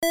Hey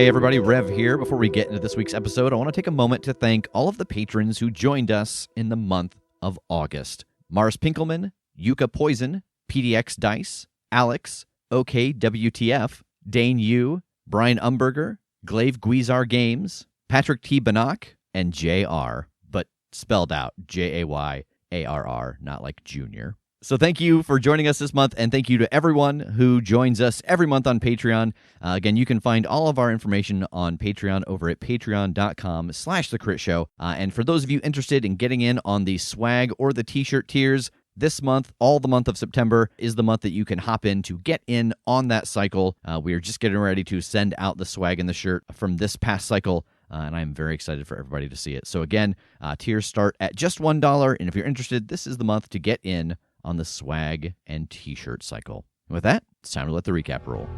everybody, Rev here. Before we get into this week's episode, I want to take a moment to thank all of the patrons who joined us in the month of August. Mars Pinkelman, Yuka Poison, PDX Dice, Alex, OKWTF, Dane Yu, Brian Umberger, Glaive Guizar Games, Patrick T. Banach, and JR, but spelled out Jayarr, not like Junior. So thank you for joining us this month, and thank you to everyone who joins us every month on Patreon. Again, you can find all of our information on Patreon over at patreon.com/thecritshow. And for those of you interested in getting in on the swag or the t-shirt tiers, this month, all the month of September, is the month that you can hop in to get in on that cycle. We are just getting ready to send out the swag and the shirt from this past cycle, and I'm very excited for everybody to see it. So again, tiers start at just $1, and if you're interested, this is the month to get in on the swag and t-shirt cycle. With that, it's time to let the recap roll.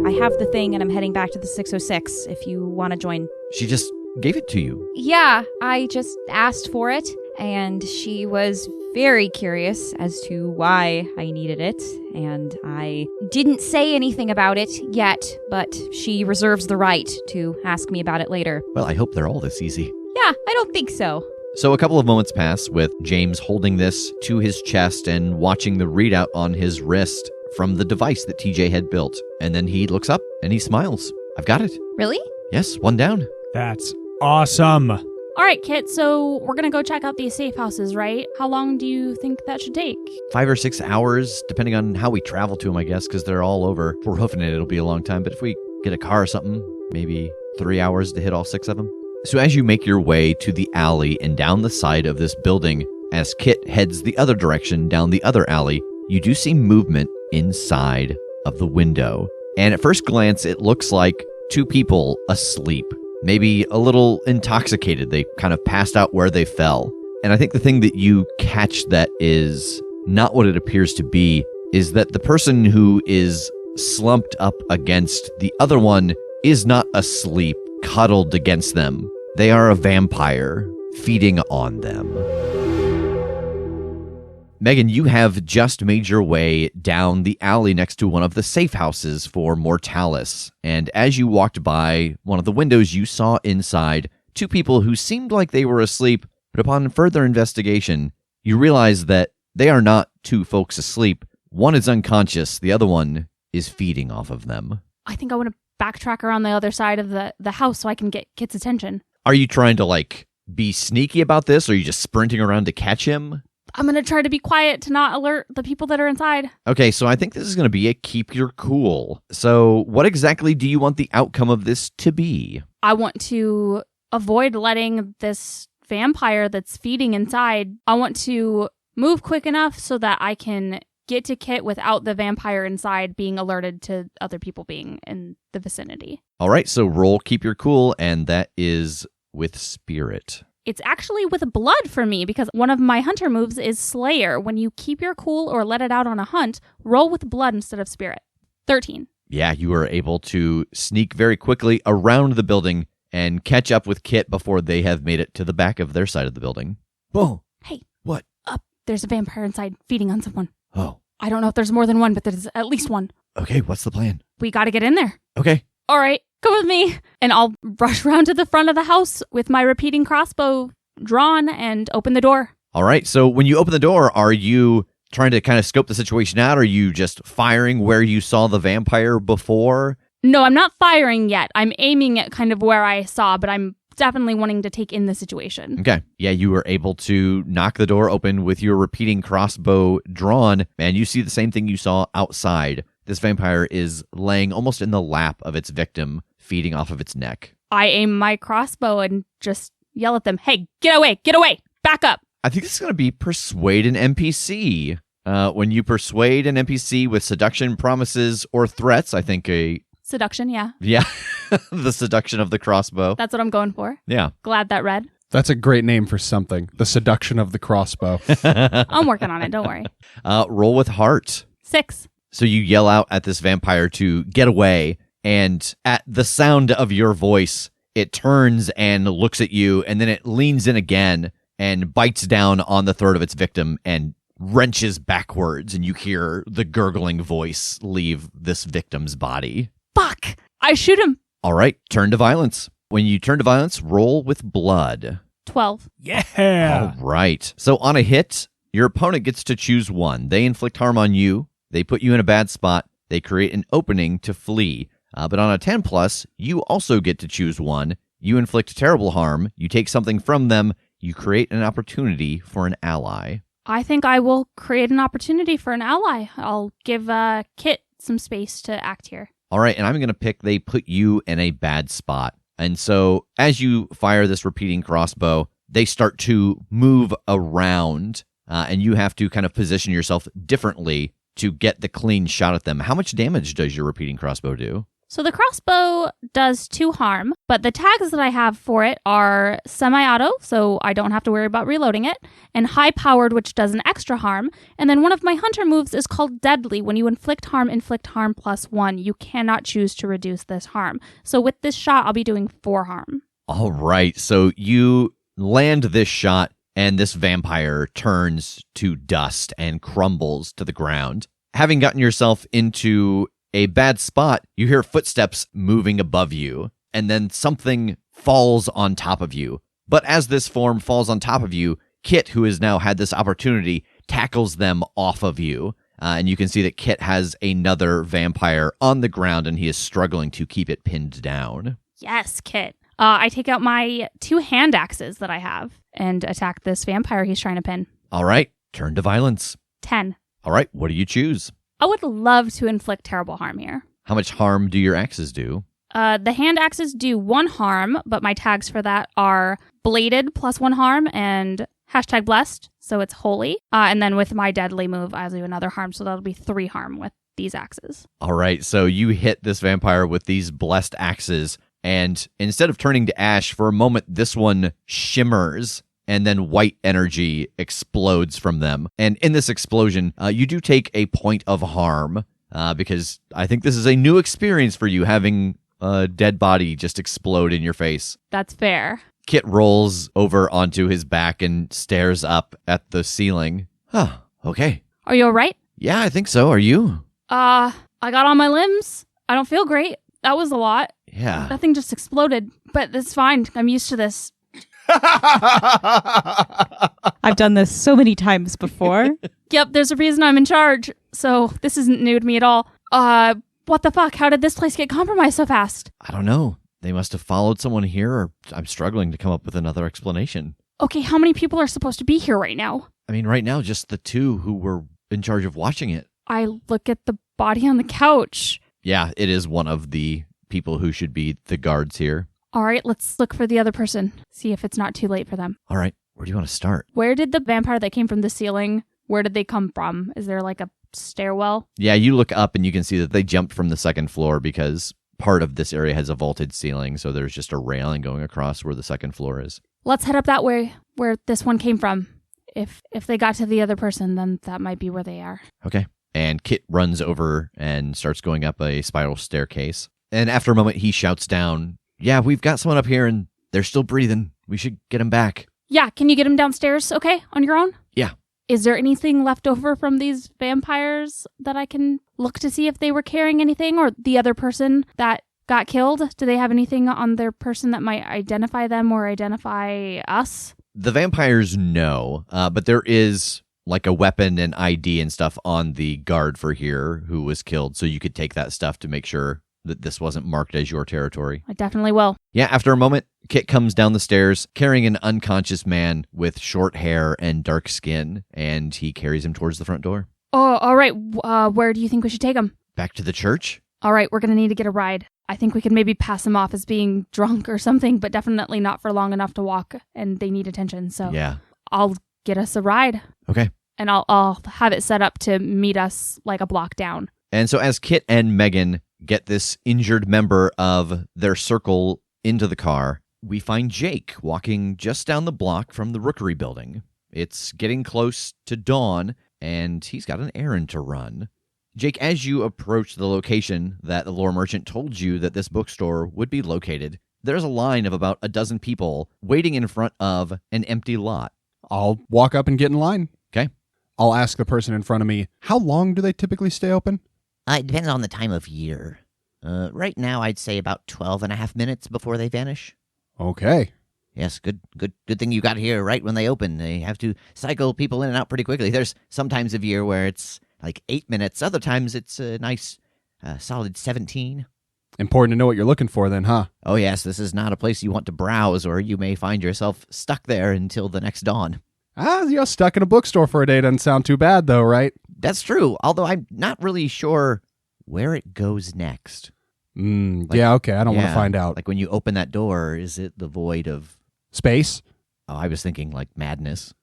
I have the thing and I'm heading back to the 606 if you want to join. She just gave it to you. Yeah, I just asked for it and she was very curious as to why I needed it, and I didn't say anything about it yet, but she reserves the right to ask me about it later. Well, I hope they're all this easy. Yeah, I don't think so. So a couple of moments pass with James holding this to his chest and watching the readout on his wrist from the device that TJ had built. And then he looks up and he smiles. I've got it. Really? Yes, one down. That's awesome. All right, Kit, so we're going to go check out these safe houses, right? How long do you think that should take? 5 or 6 hours, depending on how we travel to them, I guess, because they're all over. If we're hoofing it, it'll be a long time. But if we get a car or something, maybe 3 hours to hit all 6 of them. So as you make your way to the alley and down the side of this building, as Kit heads the other direction down the other alley, you do see movement inside of the window. And at first glance, it looks like 2 people asleep, maybe a little intoxicated. They kind of passed out where they fell. And I think the thing that you catch that is not what it appears to be is that the person who is slumped up against the other one is not asleep, cuddled against them. They are a vampire feeding on them. Megan, you have just made your way down the alley next to one of the safe houses for Mortalis. And as you walked by one of the windows, you saw inside 2 people who seemed like they were asleep, but upon further investigation, you realize that they are not 2 folks asleep. One is unconscious, the other one is feeding off of them. I think I want to backtrack around the other side of the house so I can get Kit's attention. Are you trying to, be sneaky about this, or are you just sprinting around to catch him? I'm going to try to be quiet to not alert the people that are inside. Okay, so I think this is going to be a keep your cool. So what exactly do you want the outcome of this to be? I want to avoid letting this vampire that's feeding inside, I want to move quick enough so that I can get to Kit without the vampire inside being alerted to other people being in the vicinity. All right, so roll keep your cool, and that is with spirit. It's actually with blood for me because one of my hunter moves is Slayer. When you keep your cool or let it out on a hunt, roll with blood instead of spirit. 13. Yeah, you are able to sneak very quickly around the building and catch up with Kit before they have made it to the back of their side of the building. Whoa. Hey. What? Up. There's a vampire inside feeding on someone. Oh. I don't know if there's more than one, but there's at least one. Okay, what's the plan? We got to get in there. Okay. All right, come with me. And I'll rush around to the front of the house with my repeating crossbow drawn and open the door. All right, so when you open the door, are you trying to kind of scope the situation out? Or are you just firing where you saw the vampire before? No, I'm not firing yet. I'm aiming at kind of where I saw, but I'm definitely wanting to take in the situation. Okay. Yeah, you were able to knock the door open with your repeating crossbow drawn, and you see the same thing you saw outside. This vampire is laying almost in the lap of its victim, feeding off of its neck. I aim my crossbow and just yell at them, hey, get away, back up. I think this is going to be persuade an NPC. When you persuade an NPC with seduction, promises, or threats, I think Seduction, yeah. Yeah, the seduction of the crossbow. That's what I'm going for. Yeah. Glad that read. That's a great name for something. The seduction of the crossbow. I'm working on it. Don't worry. Roll with heart. 6. So you yell out at this vampire to get away, and at the sound of your voice, it turns and looks at you, and then it leans in again and bites down on the throat of its victim and wrenches backwards, and you hear the gurgling voice leave this victim's body. Fuck! I shoot him. All right, turn to violence. When you turn to violence, roll with blood. 12. Yeah. All right. So on a hit, your opponent gets to choose one. They inflict harm on you. They put you in a bad spot. They create an opening to flee. But on a 10+, you also get to choose one. You inflict terrible harm. You take something from them. You create an opportunity for an ally. I think I will create an opportunity for an ally. I'll give Kit some space to act here. All right, and I'm going to pick they put you in a bad spot. And so as you fire this repeating crossbow, they start to move around, and you have to kind of position yourself differently to get the clean shot at them. How much damage does your repeating crossbow do? So the crossbow does 2 harm, but the tags that I have for it are semi-auto, so I don't have to worry about reloading it, and high-powered, which does an extra harm. And then one of my hunter moves is called deadly. When you inflict harm +1. You cannot choose to reduce this harm. So with this shot, I'll be doing 4 harm. All right, so you land this shot, and this vampire turns to dust and crumbles to the ground. Having gotten yourself into a bad spot, you hear footsteps moving above you, and then something falls on top of you. But as this form falls on top of you, Kit, who has now had this opportunity, tackles them off of you. And you can see that Kit has another vampire on the ground, and he is struggling to keep it pinned down. Yes, Kit. I take out my 2 hand axes that I have and attack this vampire he's trying to pin. All right, turn to violence. 10. All right, what do you choose? I would love to inflict terrible harm here. How much harm do your axes do? The hand axes do 1 harm, but my tags for that are bladed +1 harm and #blessed, so it's holy. And then with my deadly move, I'll do another harm, so that'll be 3 harm with these axes. All right, so you hit this vampire with these blessed axes, and instead of turning to ash, for a moment, this one shimmers, and then white energy explodes from them. And in this explosion, you do take a point of harm, because I think this is a new experience for you, having a dead body just explode in your face. That's fair. Kit rolls over onto his back and stares up at the ceiling. Oh, okay. Are you all right? Yeah, I think so. Are you? I got on my limbs. I don't feel great. That was a lot. Yeah. That thing just exploded, but it's fine. I'm used to this. I've done this so many times before. Yep, there's a reason I'm in charge, so this isn't new to me at all. What the fuck? How did this place get compromised so fast? I don't know. They must have followed someone here, or I'm struggling to come up with another explanation. Okay, how many people are supposed to be here right now? I mean, right now, just the 2 who were in charge of watching it. I look at the body on the couch. Yeah, it is one of the people who should be the guards here. All right, let's look for the other person. See if it's not too late for them. All right, where do you want to start? Where did the vampire that came from the ceiling, where did they come from? Is there like a stairwell? Yeah, you look up and you can see that they jumped from the 2nd floor because part of this area has a vaulted ceiling, so there's just a railing going across where the 2nd floor is. Let's head up that way where this one came from. If they got to the other person, then that might be where they are. Okay. And Kit runs over and starts going up a spiral staircase. And after a moment, he shouts down, "Yeah, we've got someone up here and they're still breathing. We should get him back." Yeah, can you get him downstairs, okay, on your own? Yeah. Is there anything left over from these vampires that I can look to see if they were carrying anything, or the other person that got killed? Do they have anything on their person that might identify them or identify us? The vampires know, but there is like a weapon and ID and stuff on the guard for here who was killed, so you could take that stuff to make sure that this wasn't marked as your territory. I definitely will. Yeah, after a moment, Kit comes down the stairs carrying an unconscious man with short hair and dark skin, and he carries him towards the front door. Oh, all right. Where do you think we should take him? Back to the church? All right, we're going to need to get a ride. I think we could maybe pass him off as being drunk or something, but definitely not for long enough to walk, and they need attention, so Yeah. I'll get us a ride. Okay. And I'll have it set up to meet us like a block down. And so as Kit and Megan get this injured member of their circle into the car, we find Jake walking just down the block from the Rookery building. It's getting close to dawn, and he's got an errand to run. Jake, as you approach the location that the lore merchant told you that this bookstore would be located, there's a line of about a dozen people waiting in front of an empty lot. I'll walk up and get in line. Okay. I'll ask the person in front of me, how long do they typically stay open? It depends on the time of year. Right now, I'd say about 12.5 minutes before they vanish. Okay. Yes, good thing you got here right when they open. They have to cycle people in and out pretty quickly. There's some times of year where it's like 8 minutes. Other times it's a nice, solid 17. Important to know what you're looking for then, huh? Oh, yes, this is not a place you want to browse, or you may find yourself stuck there until the next dawn. Stuck in a bookstore for a day doesn't sound too bad, though, right? That's true, although I'm not really sure where it goes next. Yeah, okay, I don't want to find out. Like when you open that door, is it the void of... Space? Oh, I was thinking like madness.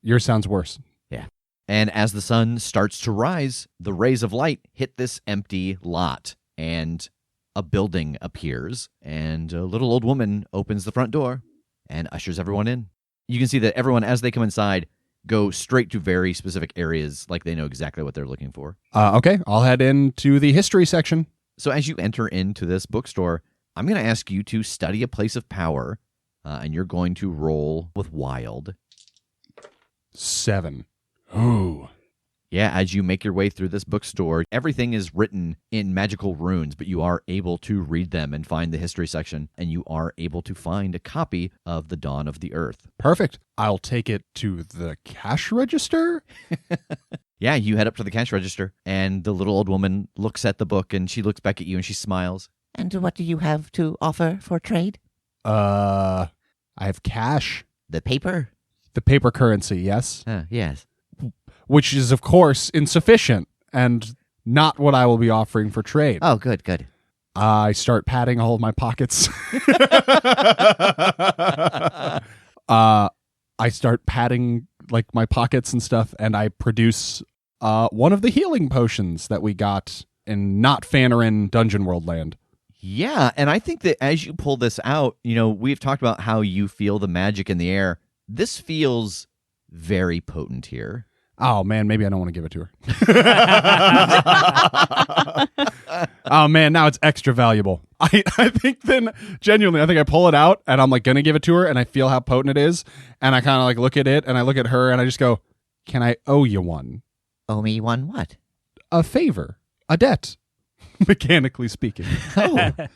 Yours sounds worse. Yeah. And as the sun starts to rise, the rays of light hit this empty lot, and a building appears, and a little old woman opens the front door and ushers everyone in. You can see that everyone, as they come inside, go straight to very specific areas, like they know exactly what they're looking for. Okay, I'll head into the history section. So as you enter into this bookstore, I'm going to ask you to study a place of power, and you're going to roll with wild. 7. Ooh. Yeah, as you make your way through this bookstore, everything is written in magical runes, but you are able to read them and find the history section, and you are able to find a copy of The Dawn of the Earth. Perfect. I'll take it to the cash register. Yeah, you head up to the cash register, and the little old woman looks at the book, and she looks back at you, and she smiles. And what do you have to offer for trade? I have cash. The paper? The paper currency, yes. Yes. Which is, of course, insufficient and not what I will be offering for trade. Oh, good. I start patting all of my pockets. I start patting like my pockets and stuff, and I produce one of the healing potions that we got in not Fanarin Dungeon World land. Yeah, and I think that as you pull this out, we've talked about how you feel the magic in the air. This feels very potent here. Oh, man, maybe I don't want to give it to her. Oh, man, now it's extra valuable. I think then, genuinely, I think I pull it out, and I'm, like, going to give it to her, and I feel how potent it is, and I kind of, like, look at it, and I look at her, and I just go, can I owe you one? Owe me one what? A favor. A debt. Mechanically speaking. Oh, well,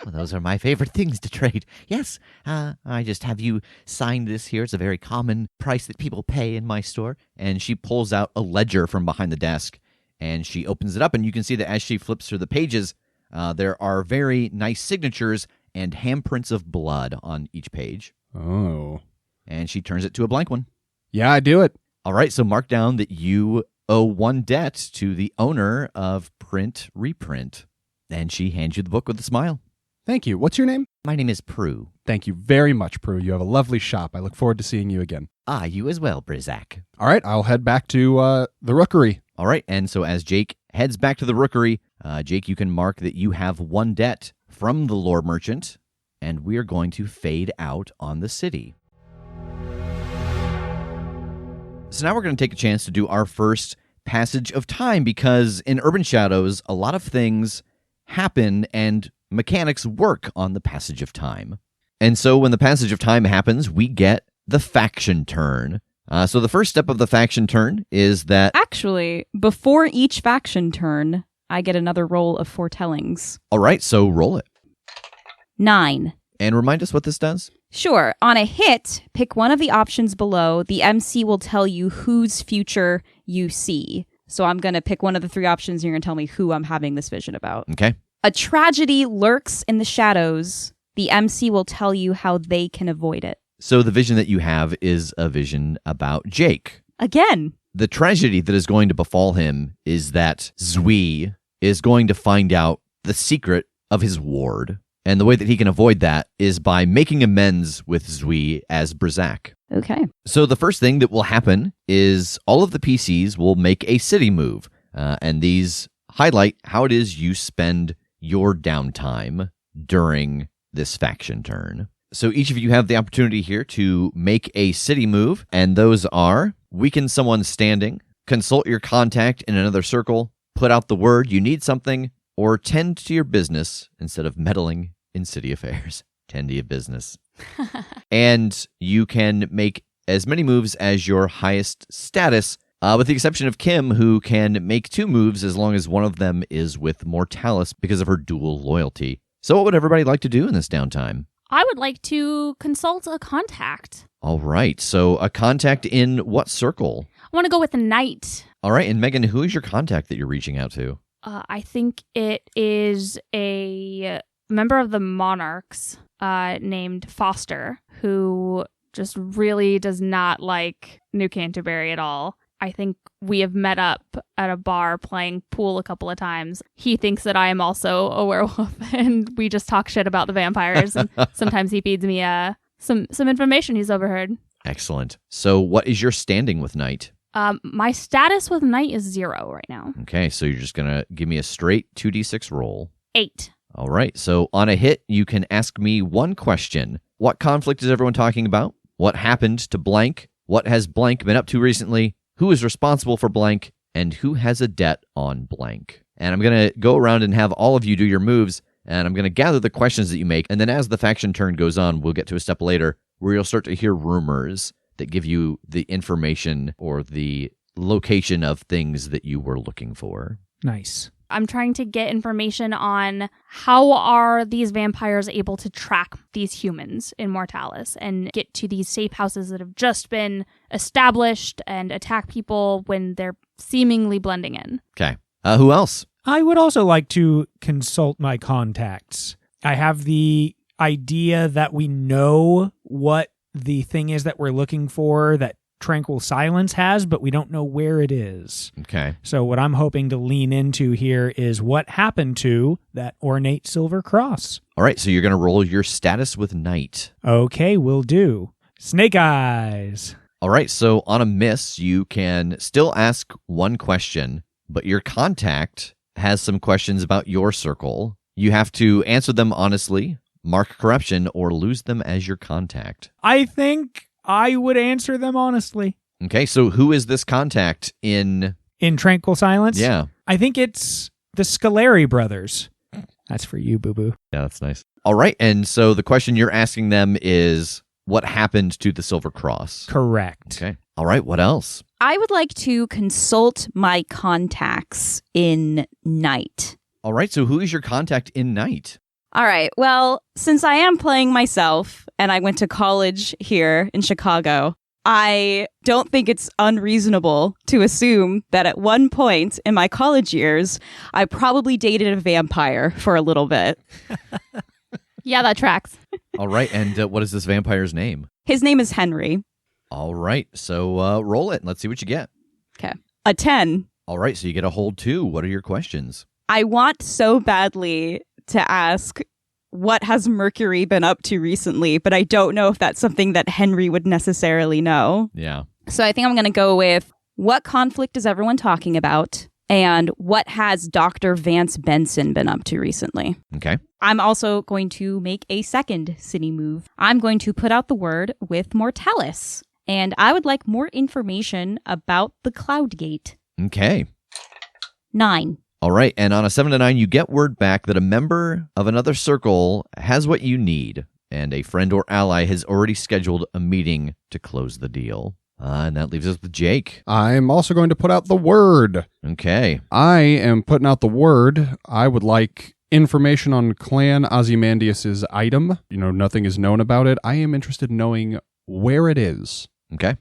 those are my favorite things to trade. Yes, I just have you sign this here. It's a very common price that people pay in my store. And she pulls out a ledger from behind the desk, and she opens it up, and you can see that as she flips through the pages, there are very nice signatures and handprints of blood on each page. Oh. And she turns it to a blank one. Yeah, I do it. All right, so mark down that you owe one debt to the owner of Print Reprint. And she hands you the book with a smile. Thank you. What's your name? My name is Prue. Thank you very much, Prue. You have a lovely shop. I look forward to seeing you again. Ah, you as well, Brizak. All right, I'll head back to the Rookery. All right, and so as Jake heads back to the Rookery, Jake, you can mark that you have one debt from the lore merchant, and we are going to fade out on the city. So now we're going to take a chance to do our first passage of time, because in Urban Shadows, a lot of things happen and mechanics work on the passage of time. And so when the passage of time happens, we get the faction turn. So the first step of the faction turn is that... Actually, before each faction turn, I get another roll of foretellings. All right, so roll it. 9. And remind us what this does. Sure. On a hit, pick one of the options below. The MC will tell you whose future you see. So I'm going to pick one of the 3 options, and you're going to tell me who I'm having this vision about. Okay. A tragedy lurks in the shadows. The MC will tell you how they can avoid it. So the vision that you have is a vision about Jake. Again. The tragedy that is going to befall him is that Zui is going to find out the secret of his ward. And the way that he can avoid that is by making amends with Zui as Brizak. Okay. So the first thing that will happen is all of the PCs will make a city move. And these highlight how it is you spend your downtime during this faction turn. So each of you have the opportunity here to make a city move, and those are weaken someone standing, consult your contact in another circle, put out the word you need something, or tend to your business instead of meddling in city affairs. Tend to your business. And you can make as many moves as your highest status, with the exception of Kim, who can make 2 moves as long as one of them is with Mortalis because of her dual loyalty. So what would everybody like to do in this downtime? I would like to consult a contact. All right, so a contact in what circle? I want to go with a knight. All right, and Megan, who is your contact that you're reaching out to? I think it is a member of the Monarchs named Foster, who just really does not like New Canterbury at all. I think we have met up at a bar playing pool a couple of times. He thinks that I am also a werewolf, and we just talk shit about the vampires. And sometimes he feeds me some information he's overheard. Excellent. So what is your standing with Knight? My status with Knight is 0 right now. Okay, so you're just going to give me a straight 2d6 roll. 8. All right, so on a hit, you can ask me one question. What conflict is everyone talking about? What happened to blank? What has blank been up to recently? Who is responsible for blank? And who has a debt on blank? And I'm going to go around and have all of you do your moves, and I'm going to gather the questions that you make, and then as the faction turn goes on, we'll get to a step later where you'll start to hear rumors that give you the information or the location of things that you were looking for. Nice. I'm trying to get information on how are these vampires able to track these humans in Mortalis and get to these safe houses that have just been established and attack people when they're seemingly blending in. Okay. Who else? I would also like to consult my contacts. I have the idea that we know what the thing is that we're looking for that Tranquil Silence has, but we don't know where it is. Okay. So what I'm hoping to lean into here is what happened to that ornate silver cross. All right, so you're going to roll your status with Knight. Okay, will do. Snake Eyes. All right, so on a miss, you can still ask one question, but your contact has some questions about your circle. You have to answer them honestly, mark corruption, or lose them as your contact. I think I would answer them honestly. Okay, so who is this contact in... In Tranquil Silence? Yeah. I think it's the Scaleri brothers. That's for you, boo-boo. Yeah, that's nice. All right, and so the question you're asking them is, what happened to the Silver Cross? Correct. Okay. All right, what else? I would like to consult my contacts in Night. All right, so who is your contact in Night? All right. Well, since I am playing myself and I went to college here in Chicago, I don't think it's unreasonable to assume that at one point in my college years, I probably dated a vampire for a little bit. Yeah, that tracks. All right, and what is this vampire's name? His name is Henry. All right, so roll it and let's see what you get. Okay. A 10. All right, so you get a hold 2. What are your questions? I want so badly to ask, what has Mercury been up to recently? But I don't know if that's something that Henry would necessarily know. Yeah. So I think I'm going to go with, what conflict is everyone talking about? And what has Dr. Vance Benson been up to recently? Okay. I'm also going to make a second city move. I'm going to put out the word with Mortalis. And I would like more information about the Cloud Gate. Okay. 9. All right, and on a 7 to 9, you get word back that a member of another circle has what you need, and a friend or ally has already scheduled a meeting to close the deal. And that leaves us with Jake. I'm also going to put out the word. Okay. I am putting out the word. I would like information on Clan Ozymandias' item. Nothing is known about it. I am interested in knowing where it is. Okay.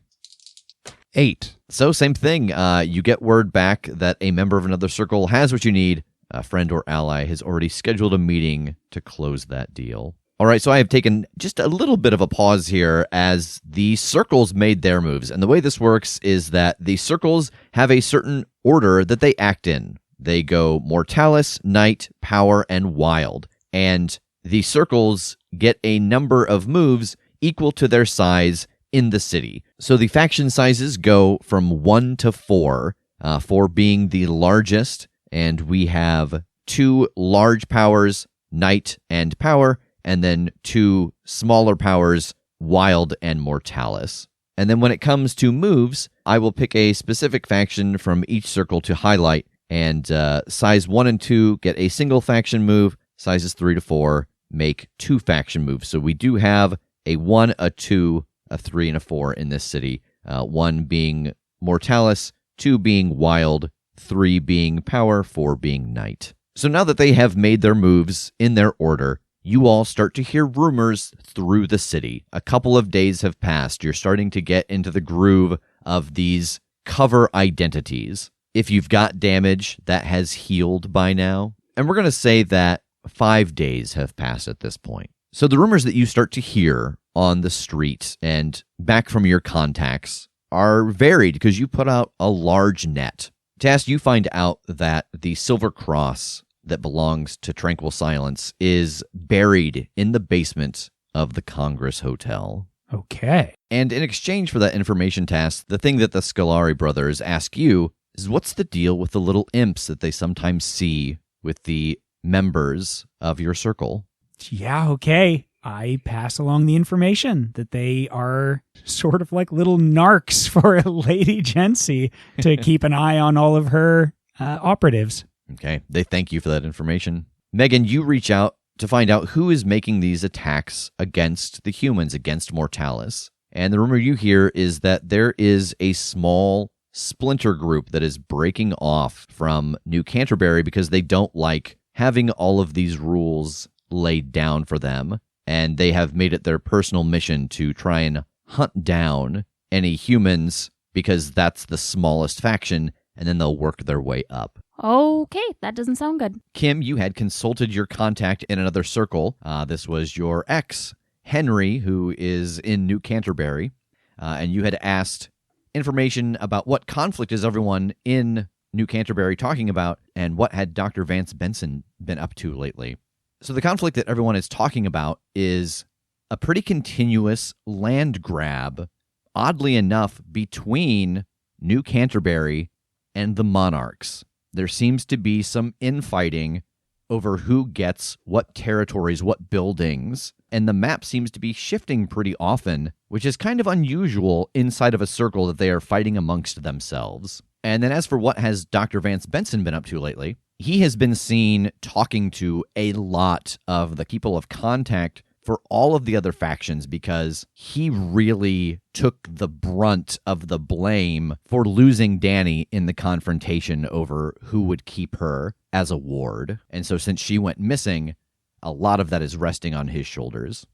8. So same thing. You get word back that a member of another circle has what you need. A friend or ally has already scheduled a meeting to close that deal. All right, so I have taken just a little bit of a pause here as the circles made their moves. And the way this works is that the circles have a certain order that they act in. They go Mortalis, Night, Power, and Wild. And the circles get a number of moves equal to their size in the city. So the faction sizes go from 1 to 4, 4 being the largest, and we have 2 large powers, Night and Power, and then 2 smaller powers, Wild and Mortalis. And then when it comes to moves, I will pick a specific faction from each circle to highlight, and size 1 and 2 get a single faction move, sizes 3 to 4 make 2 faction moves. So we do have a 1, a 2, a 3, and a 4 in this city, 1 being Mortalis, 2 being Wild, 3 being Power, 4 being Night. So now that they have made their moves in their order, you all start to hear rumors through the city. A couple of days have passed. You're starting to get into the groove of these cover identities. If you've got damage, that has healed by now. And we're going to say that 5 days have passed at this point. So the rumors that you start to hear on the street and back from your contacts are varied because you put out a large net. Tass, you find out that the Silver Cross that belongs to Tranquil Silence is buried in the basement of the Congress Hotel. Okay. And in exchange for that information, Tass, the thing that the Scolari brothers ask you is, what's the deal with the little imps that they sometimes see with the members of your circle? Yeah, okay. I pass along the information that they are sort of like little narcs for Lady Jency to keep an eye on all of her operatives. Okay, they thank you for that information. Megan, you reach out to find out who is making these attacks against the humans, against Mortalis. And the rumor you hear is that there is a small splinter group that is breaking off from New Canterbury because they don't like having all of these rules laid down for them. And they have made it their personal mission to try and hunt down any humans because that's the smallest faction, and then they'll work their way up. Okay, that doesn't sound good. Kim, you had consulted your contact in another circle. This was your ex, Henry, who is in New Canterbury, and you had asked information about what conflict is everyone in New Canterbury talking about, and what had Dr. Vance Benson been up to lately. So the conflict that everyone is talking about is a pretty continuous land grab, oddly enough, between New Canterbury and the Monarchs. There seems to be some infighting over who gets what territories, what buildings, and the map seems to be shifting pretty often, which is kind of unusual inside of a circle that they are fighting amongst themselves. And then as for what has Dr. Vance Benson been up to lately, he has been seen talking to a lot of the people of contact for all of the other factions because he really took the brunt of the blame for losing Dani in the confrontation over who would keep her as a ward. And so since she went missing, a lot of that is resting on his shoulders.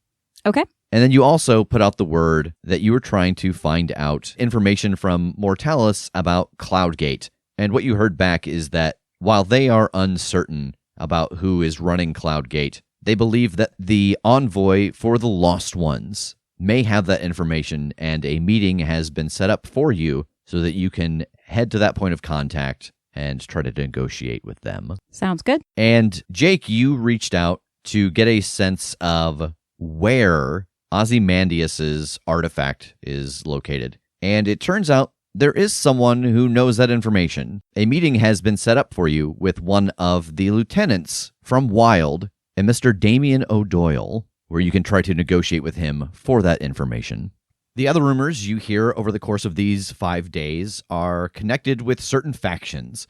Okay. And then you also put out the word that you were trying to find out information from Mortalis about Cloudgate. And what you heard back is that while they are uncertain about who is running Cloudgate, they believe that the envoy for the Lost Ones may have that information, and a meeting has been set up for you so that you can head to that point of contact and try to negotiate with them. Sounds good. And Jake, you reached out to get a sense of where Ozymandias's artifact is located. And it turns out there is someone who knows that information. A meeting has been set up for you with one of the lieutenants from Wild, and Mr. Damien O'Doyle, where you can try to negotiate with him for that information. The other rumors you hear over the course of these 5 days are connected with certain factions.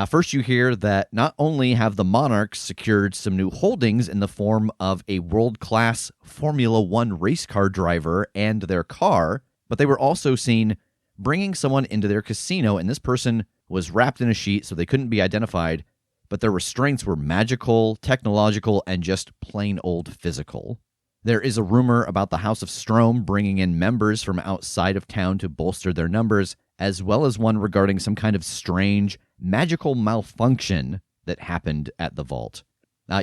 First, you hear that not only have the Monarchs secured some new holdings in the form of a world-class Formula One race car driver and their car, but they were also seen bringing someone into their casino, and this person was wrapped in a sheet so they couldn't be identified, but their restraints were magical, technological, and just plain old physical. There is a rumor about the House of Strom bringing in members from outside of town to bolster their numbers, as well as one regarding some kind of strange, magical malfunction that happened at the vault.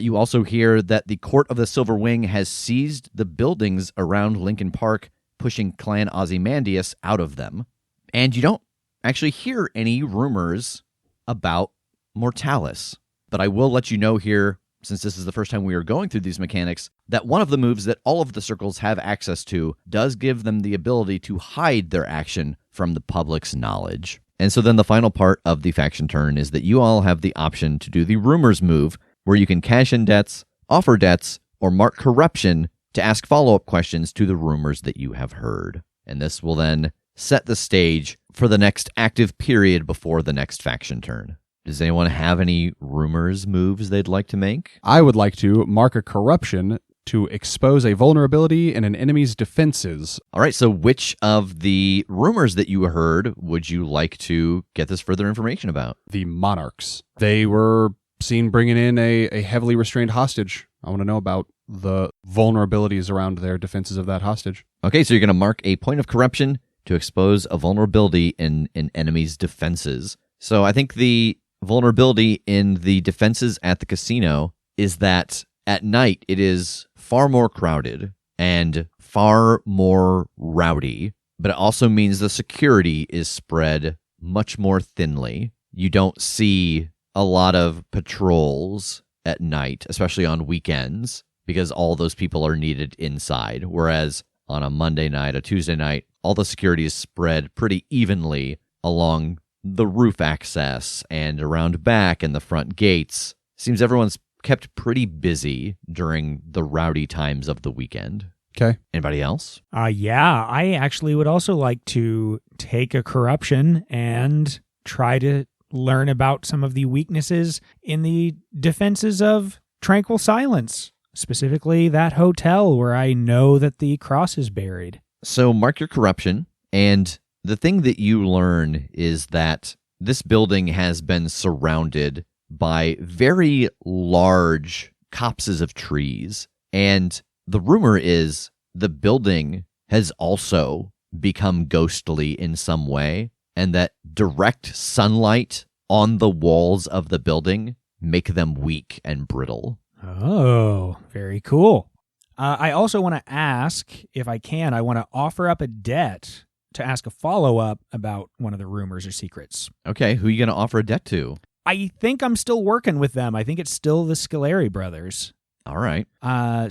You also hear that the Court of the Silver Wing has seized the buildings around Lincoln Park, pushing Clan Ozymandias out of them. And you don't actually hear any rumors about Mortalis. But I will let you know here, since this is the first time we are going through these mechanics, that one of the moves that all of the circles have access to does give them the ability to hide their action from the public's knowledge. And so then the final part of the faction turn is that you all have the option to do the rumors move, where you can cash in debts, offer debts, or mark corruption to ask follow-up questions to the rumors that you have heard. And this will then set the stage for the next active period before the next faction turn. Does anyone have any rumors moves they'd like to make? I would like to mark a corruption to expose a vulnerability in an enemy's defenses. All right, so which of the rumors that you heard would you like to get this further information about? The monarchs. They were seen bringing in a heavily restrained hostage. I want to know about the vulnerabilities around their defenses of that hostage. Okay, so you're going to mark a point of corruption to expose a vulnerability in an enemy's defenses. So I think the vulnerability in the defenses at the casino is that at night it is far more crowded and far more rowdy, but it also means the security is spread much more thinly. You don't see a lot of patrols at night, especially on weekends, because all those people are needed inside, whereas on a Monday night, a Tuesday night, all the security is spread pretty evenly along the roof access and around back and the front gates. Seems everyone's kept pretty busy during the rowdy times of the weekend. Okay. Anybody else? Yeah, I actually would also like to take a corruption and try to learn about some of the weaknesses in the defenses of Tranquil Silence, specifically that hotel where I know that the cross is buried. So mark your corruption, and the thing that you learn is that this building has been surrounded by very large copses of trees, and the rumor is the building has also become ghostly in some way, and that direct sunlight on the walls of the building make them weak and brittle. Oh, very cool. I also want to ask, if I can, I want to offer up a debt to ask a follow-up about one of the rumors or secrets. Okay, who are you going to offer a debt to? I think I'm still working with them. I think it's still the Scoleri brothers. All right.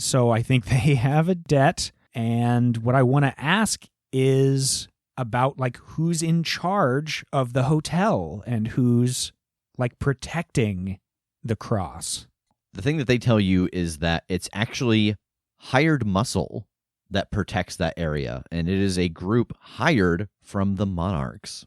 So I think they have a debt, and what I want to ask is about like who's in charge of the hotel and who's like protecting the cross. The thing that they tell you is that it's actually hired muscle that protects that area, and it is a group hired from the monarchs.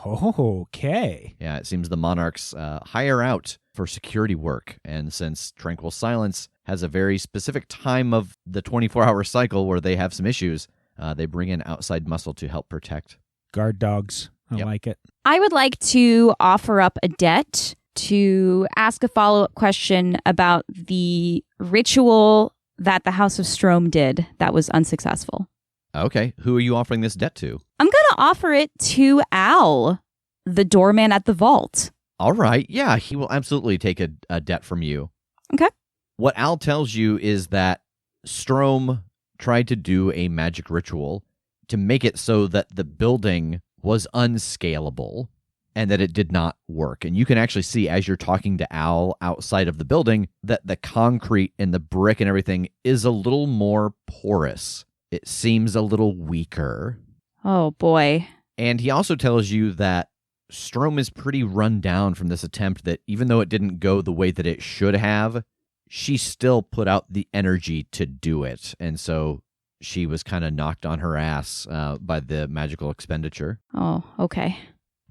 Okay. Yeah, it seems the monarchs hire out for security work, and since Tranquil Silence has a very specific time of the 24-hour cycle where they have some issues, they bring in outside muscle to help protect. Guard dogs. I like it. I would like to offer up a debt to ask a follow-up question about the ritual that the House of Strom did that was unsuccessful. Okay, who are you offering this debt to? I'm going to offer it to Al, the doorman at the vault. All right, yeah, he will absolutely take a debt from you. Okay. What Al tells you is that Strom tried to do a magic ritual to make it so that the building was unscalable and that it did not work. And you can actually see as you're talking to Al outside of the building that the concrete and the brick and everything is a little more porous. It seems a little weaker. Oh, boy. And he also tells you that Strom is pretty run down from this attempt, that even though it didn't go the way that it should have, she still put out the energy to do it. And so she was kind of knocked on her ass by the magical expenditure. Oh, okay.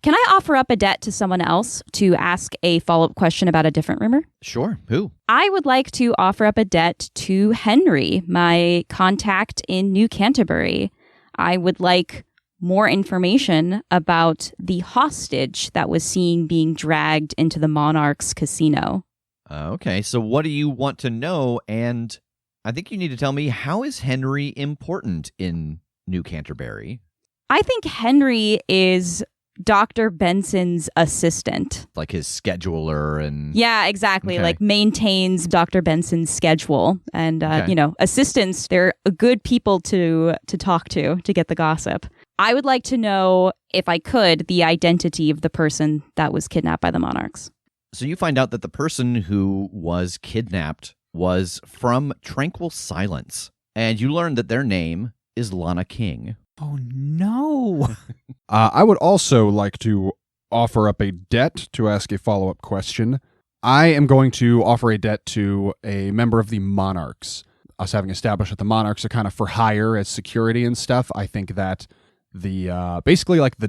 Can I offer up a debt to someone else to ask a follow-up question about a different rumor? Sure. Who? I would like to offer up a debt to Henry, my contact in New Canterbury. I would like more information about the hostage that was seen being dragged into the Monarch's casino. Okay, so what do you want to know? And I think you need to tell me, how is Henry important in New Canterbury? I think Henry is Dr. Benson's assistant. Like his scheduler and... Yeah, exactly. Okay. Like maintains Dr. Benson's schedule. And, assistants, they're good people to talk to get the gossip. I would like to know, if I could, the identity of the person that was kidnapped by the Monarchs. So you find out that the person who was kidnapped was from Tranquil Silence. And you learn that their name is Lana King. Oh, no. I would also like to offer up a debt to ask a follow-up question. I am going to offer a debt to a member of the Monarchs. us having established that the monarchs are kind of for hire as security and stuff, I think that the basically like the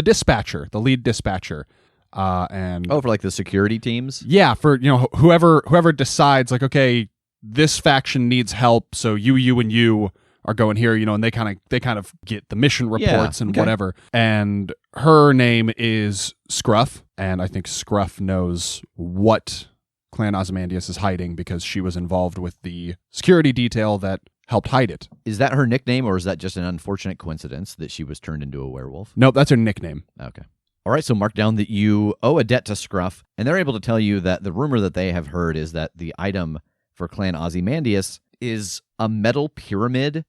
dispatcher, the lead dispatcher, and Oh, for like the security teams? yeah, for whoever decides like, okay, this faction needs help, so you and you are going here, and they kind of get the mission reports and okay. whatever. And her name is Scruff, and I think Scruff knows what Clan Ozymandias is hiding because she was involved with the security detail that helped hide it. Is that her nickname, or is that just an unfortunate coincidence that she was turned into a werewolf? Nope, that's her nickname. Okay. All right, so mark down that you owe a debt to Scruff, and they're able to tell you that the rumor that they have heard is that the item for Clan Ozymandias is a metal pyramid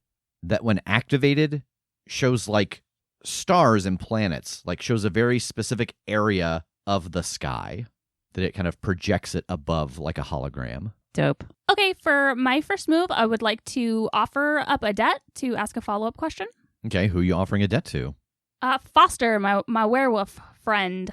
that when activated shows like stars and planets, like shows a very specific area of the sky, that it kind of projects it above like a hologram. Dope. Okay, for my first move, I would like to offer up a debt to ask a follow-up question. Okay, who are you offering a debt to? Foster, my werewolf friend.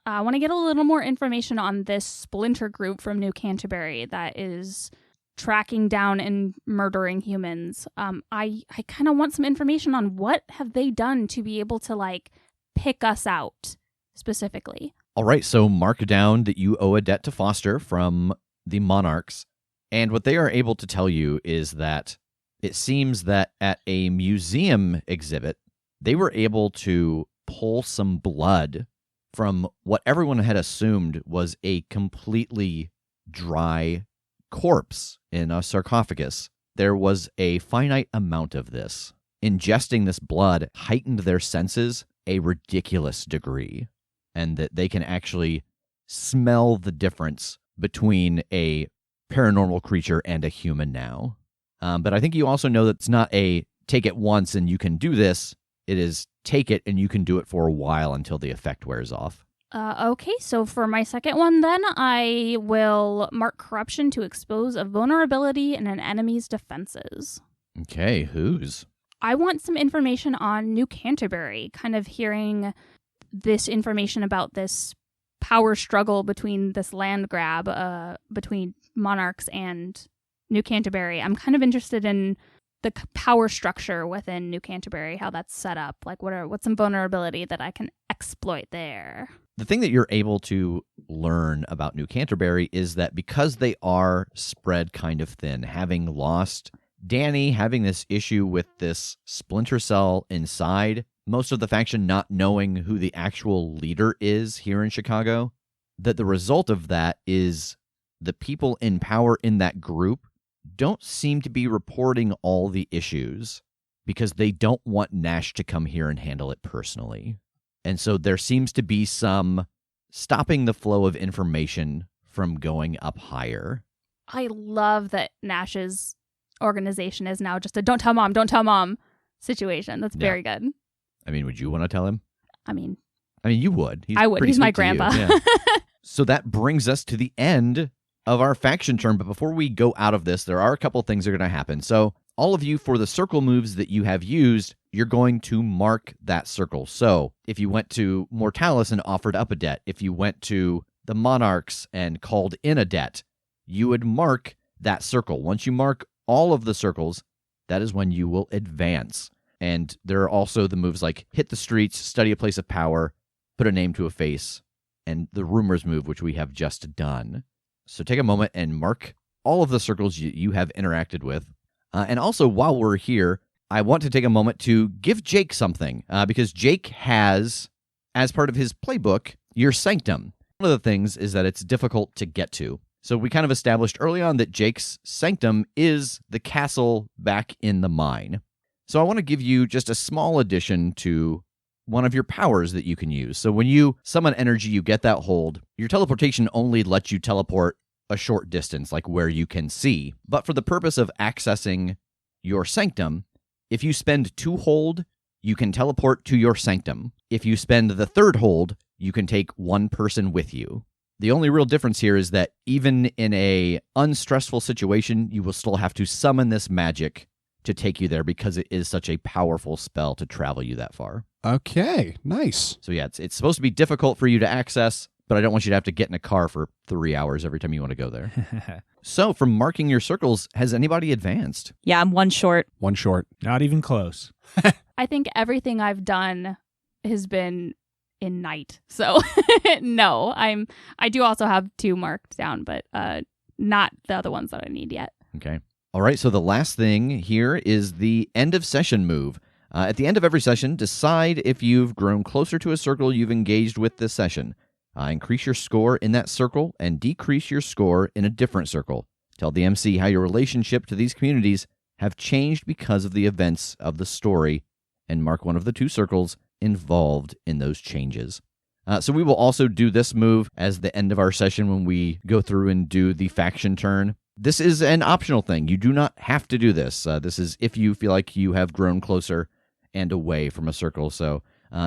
I want to get a little more information on this splinter group from New Canterbury that is tracking down and murdering humans. I kind of want some information on what have they done to be able to like pick us out specifically. All right, so mark down that you owe a debt to Foster from the Monarchs. And what they are able to tell you is that it seems that at a museum exhibit, they were able to pull some blood from what everyone had assumed was a completely dry corpse in a sarcophagus. There was a finite amount of this. Ingesting this blood heightened their senses a ridiculous degree, and that they can actually smell the difference between a paranormal creature and a human now. But I think you also know that it's not a take it once and you can do this. It is take it and you can do it for a while until the effect wears off. Okay, so for my second one then, I will mark corruption to expose a vulnerability in an enemy's defenses. Okay, whose? I want some information on New Canterbury, kind of hearing this information about this power struggle between this land grab between monarchs and New Canterbury. I'm kind of interested in the power structure within New Canterbury, how that's set up. Like, what's some vulnerability that I can exploit there? The thing that you're able to learn about New Canterbury is that because they are spread kind of thin, having lost Danny, having this issue with this splinter cell inside, most of the faction not knowing who the actual leader is here in Chicago, that the result of that is the people in power in that group don't seem to be reporting all the issues because they don't want Nash to come here and handle it personally. And so there seems to be some stopping the flow of information from going up higher. I love that Nash's organization is now just a don't tell mom situation. That's very good. I mean, would you want to tell him? I mean, you would. I would. pretty He's my sweet to you. grandpa. Yeah. So that brings us to the end of our faction turn. But before we go out of this, there are a couple things that are going to happen. So all of you, for the circle moves that you have used, you're going to mark that circle. So if you went to Mortalis and offered up a debt, if you went to the Monarchs and called in a debt, you would mark that circle. Once you mark all of the circles, that is when you will advance. And there are also the moves like hit the streets, study a place of power, put a name to a face, and the rumors move, which we have just done. So take a moment and mark all of the circles you have interacted with. And also, while we're here, I want to take a moment to give Jake something, because Jake has, as part of his playbook, your sanctum. One of the things is that it's difficult to get to. So we kind of established early on that Jake's sanctum is the castle back in the mine. So I want to give you just a small addition to one of your powers that you can use. So when you summon energy, you get that hold. Your teleportation only lets you teleport a short distance, like where you can see. But for the purpose of accessing your sanctum, if you spend 2 hold, you can teleport to your sanctum. If you spend the 3rd hold, you can take 1 person with you. The only real difference here is that even in a unstressful situation, you will still have to summon this magic to take you there because it is such a powerful spell to travel you that far. Okay, nice. So yeah, it's supposed to be difficult for you to access, but I don't want you to have to get in a car for 3 hours every time you want to go there. So, from marking your circles, has anybody advanced? Yeah, I'm one short. One short. Not even close. I think everything I've done has been in night. So no, I do also have 2 marked down, but not the other ones that I need yet. Okay. All right, so the last thing here is the end of session move. At the end of every session, decide if you've grown closer to a circle you've engaged with this session. Increase your score in that circle and decrease your score in a different circle. Tell the MC how your relationship to these communities have changed because of the events of the story, and mark one of the 2 circles involved in those changes. So we will also do this move as the end of our session when we go through and do the faction turn. This is an optional thing. You do not have to do this. This is if you feel like you have grown closer and away from a circle. So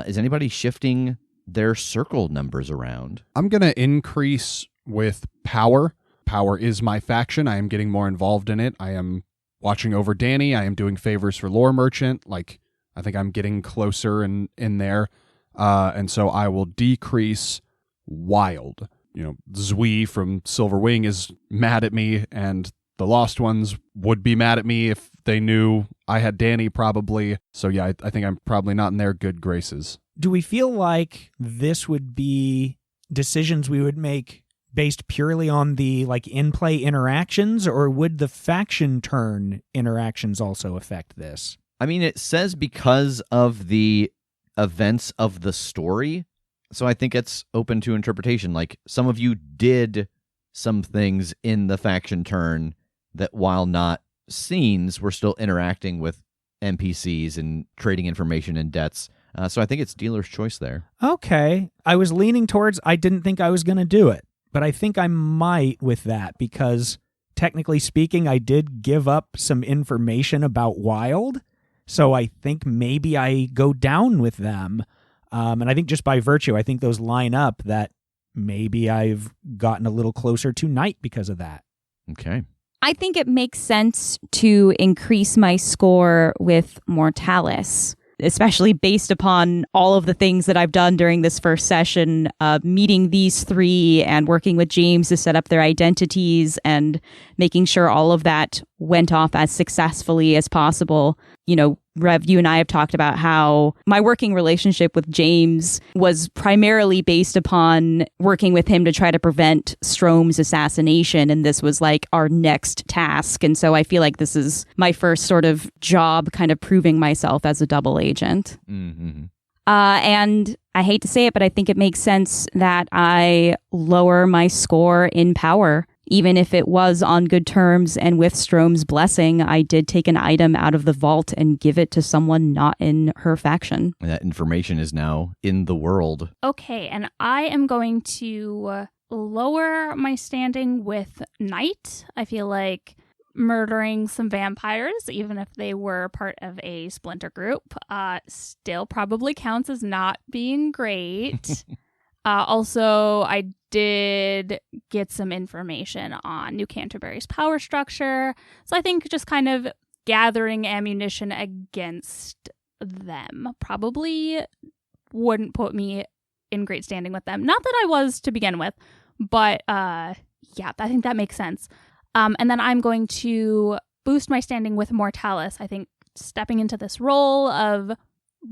is anybody shifting their circle numbers around? I'm going to increase with power. Power is my faction. I am getting more involved in it. I am watching over Danny. I am doing favors for Lore Merchant. Like, I think I'm getting closer in there. And so I will decrease wild. You know, Zui from Silver Wing is mad at me, and the Lost Ones would be mad at me if they knew I had Danny, probably. So yeah, I think I'm probably not in their good graces. Do we feel like this would be decisions we would make based purely on the in-play interactions, or would the faction turn interactions also affect this? I mean, it says because of the events of the story, so I think it's open to interpretation. Like, some of you did some things in the faction turn that, while not scenes, were still interacting with NPCs and trading information and debts. So I think it's dealer's choice there. Okay. I was leaning towards I didn't think I was going to do it, but I think I might with that, because technically speaking, I did give up some information about Wild. So I think maybe I go down with them. And I think just by virtue, I think those line up that maybe I've gotten a little closer to night because of that. Okay. I think it makes sense to increase my score with Mortalis, especially based upon all of the things that I've done during this first session, meeting these 3 and working with James to set up their identities and making sure all of that went off as successfully as possible. You know, Rev, you and I have talked about how my working relationship with James was primarily based upon working with him to try to prevent Strome's assassination, and this was like our next task. And so I feel like this is my first sort of job kind of proving myself as a double agent. Mm-hmm. And I hate to say it, but I think it makes sense that I lower my score in power. Even if it was on good terms and with Strome's blessing, I did take an item out of the vault and give it to someone not in her faction. And that information is now in the world. Okay, and I am going to lower my standing with Knight. I feel like murdering some vampires, even if they were part of a splinter group, still probably counts as not being great. Also, I did get some information on New Canterbury's power structure. So I think just kind of gathering ammunition against them probably wouldn't put me in great standing with them. Not that I was to begin with, but yeah, I think that makes sense. And then I'm going to boost my standing with Mortalis. I think stepping into this role of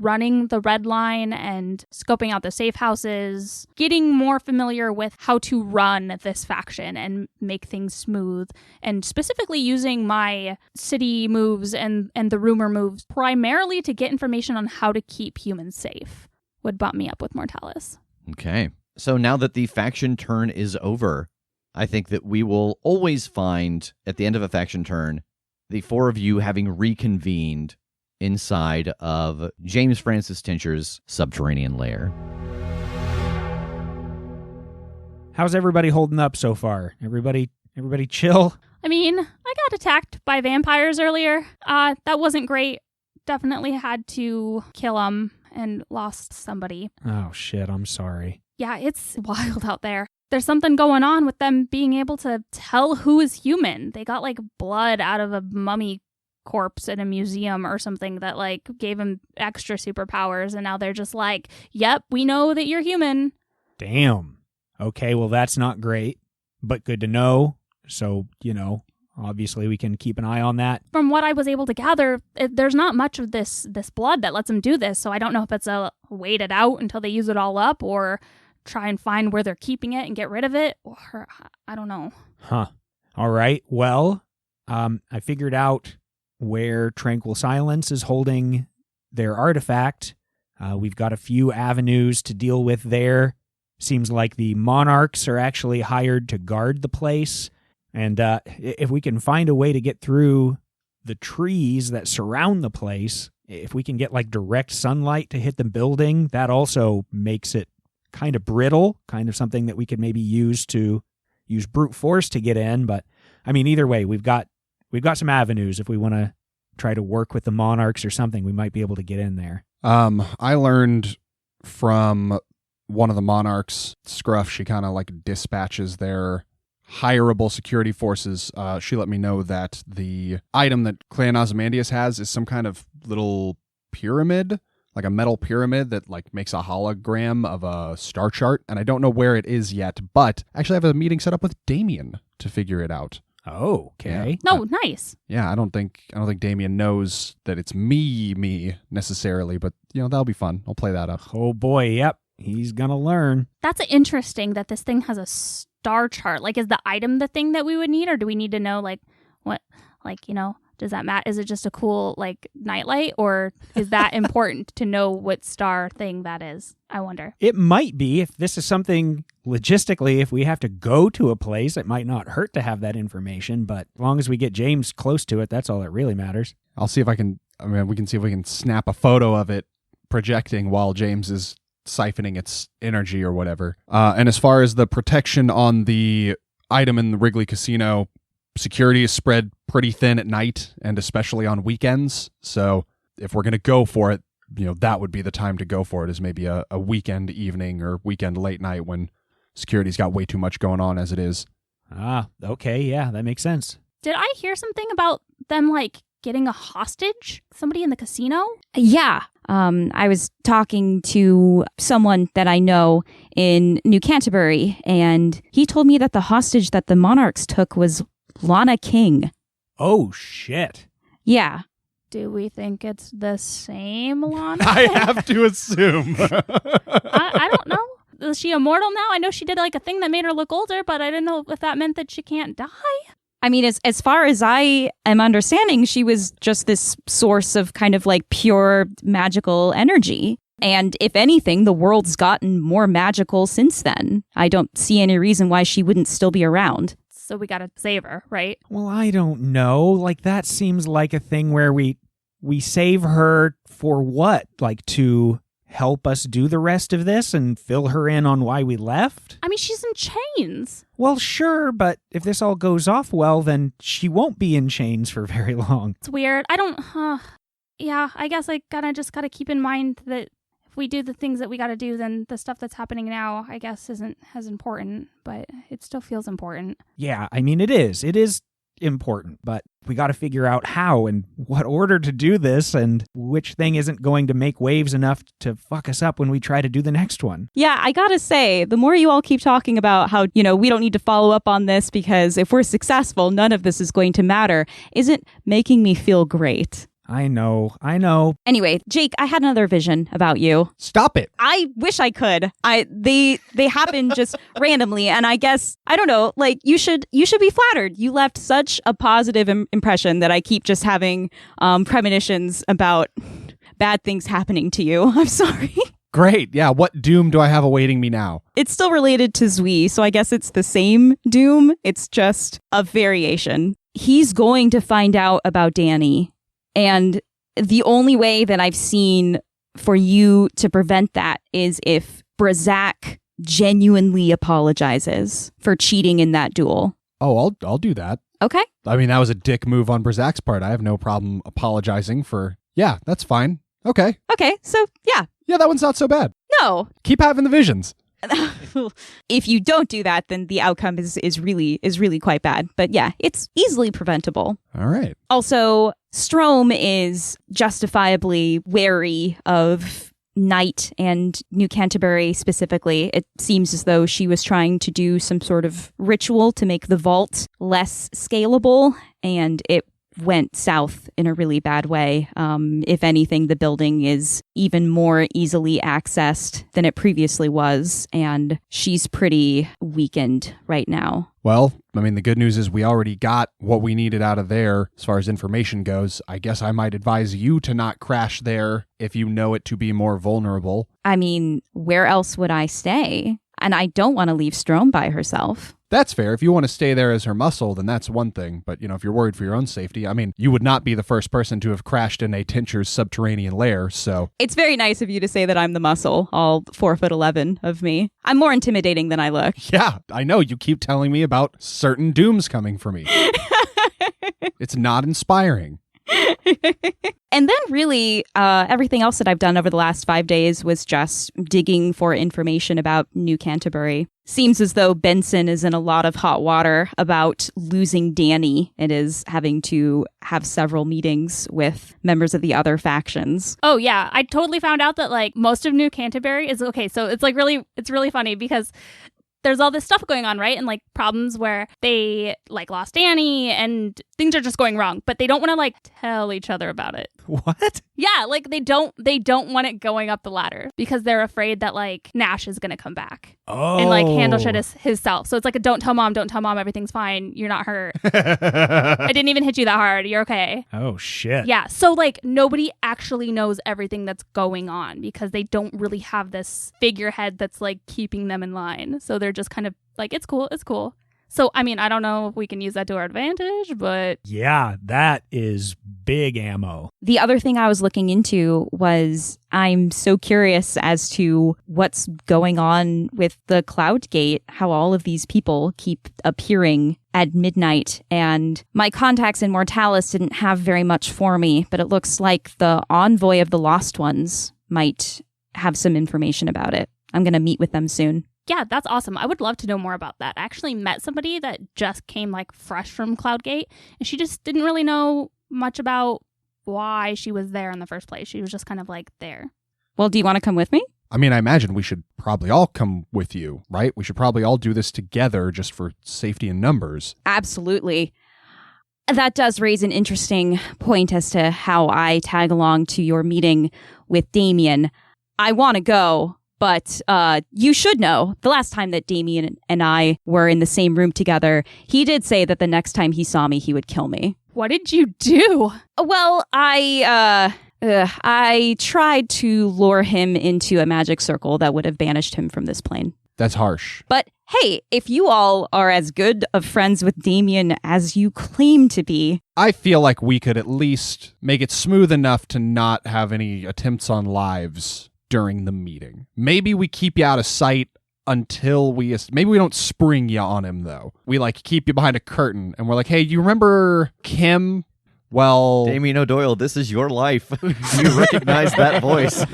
running the red line and scoping out the safe houses, getting more familiar with how to run this faction and make things smooth, and specifically using my city moves and the rumor moves primarily to get information on how to keep humans safe would bump me up with Mortalis. Okay. So now that the faction turn is over, I think that we will always find at the end of a faction turn the 4 of you having reconvened inside of James Francis Tincher's subterranean lair. How's everybody holding up so far? Everybody chill? I mean, I got attacked by vampires earlier. That wasn't great. Definitely had to kill them and lost somebody. Oh shit, I'm sorry. Yeah, it's wild out there. There's something going on with them being able to tell who is human. They got like blood out of a mummy corpse in a museum or something that like gave him extra superpowers, and now they're just like, yep, we know that you're human. Damn. Okay, well, that's not great, but good to know. So, obviously we can keep an eye on that. From what I was able to gather, there's not much of this blood that lets them do this. So I don't know if it's a wait it out until they use it all up, or try and find where they're keeping it and get rid of it, or I don't know. Huh. All right. Well, I figured out where Tranquil Silence is holding their artifact. We've got a few avenues to deal with there. Seems like the monarchs are actually hired to guard the place. And if we can find a way to get through the trees that surround the place, if we can get like direct sunlight to hit the building, that also makes it kind of brittle, kind of something that we could maybe use brute force to get in. But I mean, either way, we've got some avenues. If we want to try to work with the monarchs or something, we might be able to get in there. I learned from one of the monarchs, Scruff, she kind of like dispatches their hireable security forces. She let me know that the item that Clan Ozymandias has is some kind of little pyramid, like a metal pyramid that like makes a hologram of a star chart. And I don't know where it is yet, but actually I have a meeting set up with Damien to figure it out. Oh, okay. No, nice. Yeah, I don't think Damien knows that it's me necessarily, but that'll be fun. I'll play that up. Oh boy, yep. He's gonna learn. That's interesting that this thing has a star chart. Like, is the item the thing that we would need, or do we need to know like what, does that matter? Is it just a cool like nightlight, or is that important to know what star thing that is? I wonder. It might be. If this is something logistically, if we have to go to a place, it might not hurt to have that information. But as long as we get James close to it, that's all that really matters. I'll see if I can. We can see if we can snap a photo of it projecting while James is siphoning its energy or whatever. And as far as the protection on the item in the Wrigley Casino, security is spread pretty thin at night and especially on weekends. So if we're going to go for it, that would be the time to go for it, is maybe a weekend evening or weekend late night when security's got way too much going on as it is. Ah, okay. Yeah, that makes sense. Did I hear something about them like getting a hostage? Somebody in the casino? Yeah. I was talking to someone that I know in New Canterbury, and he told me that the hostage that the monarchs took was Lana King. Oh, shit. Yeah. Do we think it's the same Lana? I have to assume. I don't know. Is she immortal now? I know she did like a thing that made her look older, but I didn't know if that meant that she can't die. I mean, as far as I am understanding, she was just this source of kind of like pure magical energy. And if anything, the world's gotten more magical since then. I don't see any reason why she wouldn't still be around. So we gotta save her, right? Well, I don't know. Like, that seems like a thing where we save her for what? Like, to help us do the rest of this and fill her in on why we left? I mean, she's in chains. Well, sure, but if this all goes off well, then she won't be in chains for very long. It's weird. I don't, yeah, I guess I just gotta keep in mind that if we do the things that we gotta do, then the stuff that's happening now, I guess, isn't as important, but it still feels important. Yeah, I mean, it is. It is important, but we got to figure out how and what order to do this and which thing isn't going to make waves enough to fuck us up when we try to do the next one. Yeah, I gotta say, the more you all keep talking about how, we don't need to follow up on this because if we're successful, none of this is going to matter, isn't making me feel great. I know. Anyway, Jake, I had another vision about you. Stop it. I wish I could. They happen just randomly, and I guess I don't know. Like, you should be flattered. You left such a positive impression that I keep just having premonitions about bad things happening to you. I'm sorry. Great. Yeah. What doom do I have awaiting me now? It's still related to Zui, so I guess it's the same doom. It's just a variation. He's going to find out about Danny. And the only way that I've seen for you to prevent that is if Brazak genuinely apologizes for cheating in that duel. Oh, I'll do that. Okay. I mean, that was a dick move on Brazak's part. I have no problem apologizing for. Yeah, that's fine. Okay. Okay. So yeah. Yeah, that one's not so bad. No. Keep having the visions. If you don't do that, then the outcome is really quite bad. But yeah, it's easily preventable. All right. Also, Strom is justifiably wary of Night and New Canterbury specifically, it seems as though she was trying to do some sort of ritual to make the vault less scalable, and it went south in a really bad way. If anything, the building is even more easily accessed than it previously was, and she's pretty weakened right now. Well, I mean, the good news is we already got what we needed out of there as far as information goes. I guess I might advise you to not crash there if you know it to be more vulnerable. I mean, where else would I stay? And I don't want to leave Strom by herself. That's fair. If you want to stay there as her muscle, then that's one thing. But, if you're worried for your own safety, I mean, you would not be the first person to have crashed in a Tincture's subterranean lair, so... It's very nice of you to say that I'm the muscle, all 4'11" of me. I'm more intimidating than I look. Yeah, I know. You keep telling me about certain dooms coming for me. It's not inspiring. And then really, everything else that I've done over the last 5 days was just digging for information about New Canterbury. Seems as though Benson is in a lot of hot water about losing Danny and is having to have several meetings with members of the other factions. Oh, yeah. I totally found out that, most of New Canterbury is okay. So it's really funny because there's all this stuff going on, right? And problems where they lost Danny and things are just going wrong, but they don't want to tell each other about it. What? Yeah, they don't want it going up the ladder because they're afraid that Nash is going to come back and handle shit himself. So it's a don't tell mom, everything's fine. You're not hurt. I didn't even hit you that hard. You're okay. Oh, shit. Yeah, so nobody actually knows everything that's going on because they don't really have this figurehead that's keeping them in line. So they're just kind of it's cool. So, I mean, I don't know if we can use that to our advantage, but... Yeah, that is big ammo. The other thing I was looking into was I'm so curious as to what's going on with the Cloud Gate, how all of these people keep appearing at midnight. And my contacts in Mortalis didn't have very much for me, but it looks like the envoy of the Lost Ones might have some information about it. I'm going to meet with them soon. Yeah, that's awesome. I would love to know more about that. I actually met somebody that just came fresh from Cloudgate, and she just didn't really know much about why she was there in the first place. She was just kind of there. Well, do you want to come with me? I mean, I imagine we should probably all come with you, right? We should probably all do this together just for safety in numbers. Absolutely. That does raise an interesting point as to how I tag along to your meeting with Damien. I want to go. But you should know, the last time that Damien and I were in the same room together, he did say that the next time he saw me, he would kill me. What did you do? Well, I tried to lure him into a magic circle that would have banished him from this plane. That's harsh. But hey, if you all are as good of friends with Damien as you claim to be... I feel like we could at least make it smooth enough to not have any attempts on lives during the meeting. Maybe we keep you out of sight until maybe we don't spring you on him, though. We keep you behind a curtain and we're hey, you remember Kim? Well, Damien O'Doyle, this is your life. You recognize that voice.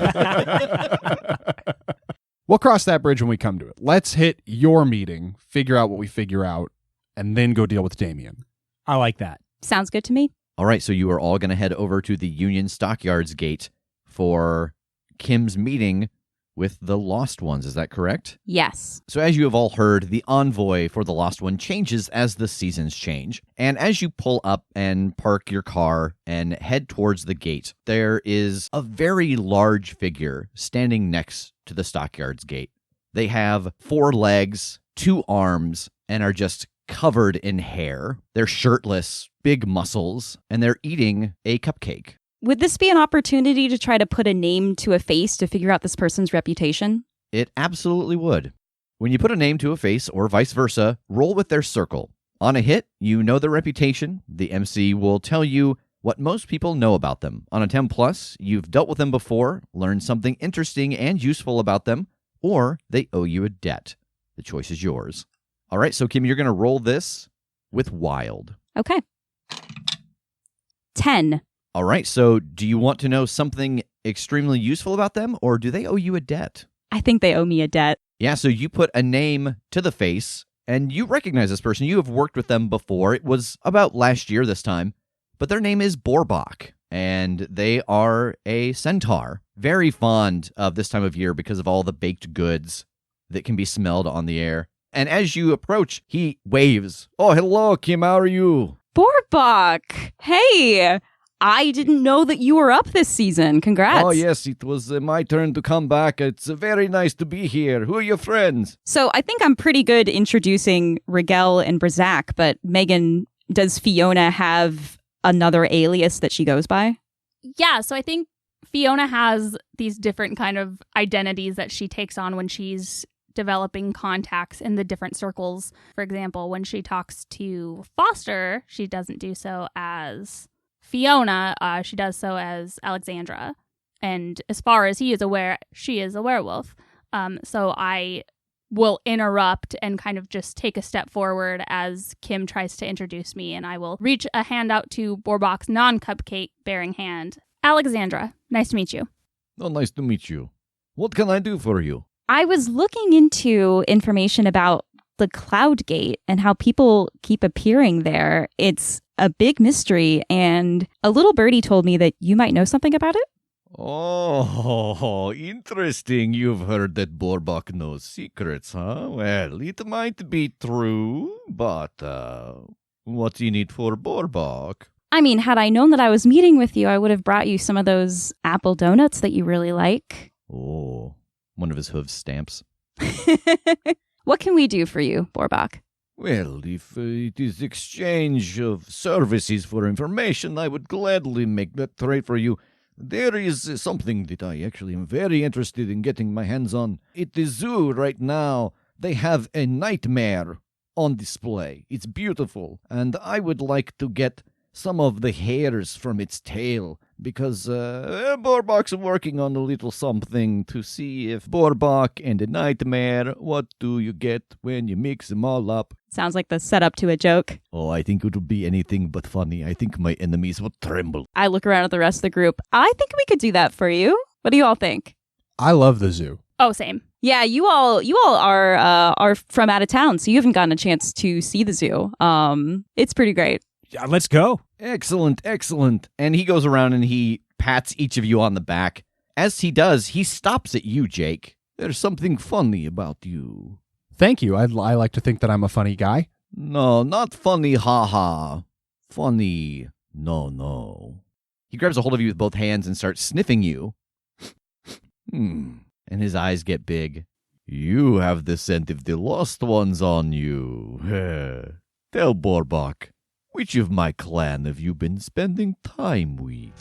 We'll cross that bridge when we come to it. Let's hit your meeting, figure out what we figure out, and then go deal with Damien. I like that. Sounds good to me. All right, so you are all going to head over to the Union Stockyards Gate for Kim's meeting with the Lost Ones. Is that correct? Yes. So as you have all heard, the envoy for the Lost One changes as the seasons change. And as you pull up and park your car and head towards the gate, there is a very large figure standing next to the Stockyards Gate. They have 4 legs, 2 arms, and are just covered in hair. They're shirtless, big muscles, and they're eating a cupcake. Would this be an opportunity to try to put a name to a face to figure out this person's reputation? It absolutely would. When you put a name to a face, or vice versa, roll with their circle. On a hit, you know their reputation. The MC will tell you what most people know about them. On a 10+, you've dealt with them before, learned something interesting and useful about them, or they owe you a debt. The choice is yours. All right, so Kim, you're going to roll this with Wild. Okay. 10. All right, so do you want to know something extremely useful about them, or do they owe you a debt? I think they owe me a debt. Yeah, so you put a name to the face, and you recognize this person. You have worked with them before. It was about last year this time, but their name is Borbach. and they are a centaur. Very fond of this time of year because of all the baked goods that can be smelled on the air. And as you approach, he waves. Oh, hello, Kim. How are you? Borbok! Hey! I didn't know that you were up this season. Congrats. Oh, yes, it was my turn to come back. It's very nice to be here. Who are your friends? So I think I'm pretty good introducing Rigel and Brazak, but Megan, does Fiona have another alias that she goes by? Yeah, so I think Fiona has these different kind of identities that she takes on when she's developing contacts in the different circles. For example, when she talks to Foster, she doesn't do so as Fiona, she does so as Alexandra. And as far as he is aware, she is a werewolf. So I will interrupt and kind of just take a step forward as Kim tries to introduce me, and I will reach a hand out to Borbok's non-cupcake bearing hand. Alexandra, nice to meet you. Oh, nice to meet you. What can I do for you? I was looking into information about the Cloud Gate and how people keep appearing there. It's a big mystery, and a little birdie told me that you might know something about it. Oh, interesting. You've heard that Borbok knows secrets, huh? Well, it might be true, but what do you need for Borbok? I mean, had I known that I was meeting with you, I would have brought you some of those apple donuts that you really like. Oh, one of his hooves stamps. What can we do for you, Borbok? Well, if it is exchange of services for information, I would gladly make that trade for you. There is something that I actually am very interested in getting my hands on. At the zoo right now, they have a nightmare on display. It's beautiful, and I would like to get some of the hairs from its tail, because Borbok's working on a little something to see if Borbok and a nightmare, what do you get when you mix them all up? Sounds like the setup to a joke. Oh, I think it would be anything but funny. I think my enemies would tremble. I look around at the rest of the group. I think we could do that for you. What do you all think? I love the zoo. Oh, same. Yeah, you all are from out of town, so you haven't gotten a chance to see the zoo. It's pretty great. Yeah, let's go. Excellent, excellent. And he goes around and he pats each of you on the back. As he does, he stops at you, Jake. There's something funny about you. Thank you. I like to think that I'm a funny guy. No, not funny, ha-ha. Funny, no. He grabs a hold of you with both hands and starts sniffing you. And his eyes get big. You have the scent of the lost ones on you. Tell Borbok, which of my clan have you been spending time with?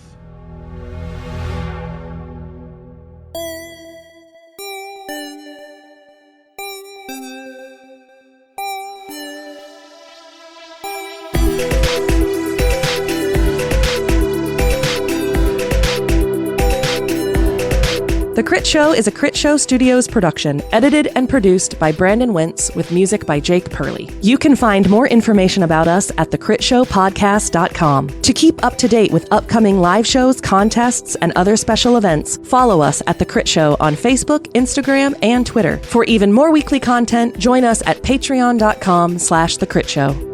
The Critshow is a Critshow Studios production, edited and produced by Brandon Wentz with music by Jake Purley. You can find more information about us at thecritshowpodcast.com. To keep up to date with upcoming live shows, contests, and other special events, follow us at The Crit Show on Facebook, Instagram, and Twitter. For even more weekly content, join us at patreon.com/thecritShow.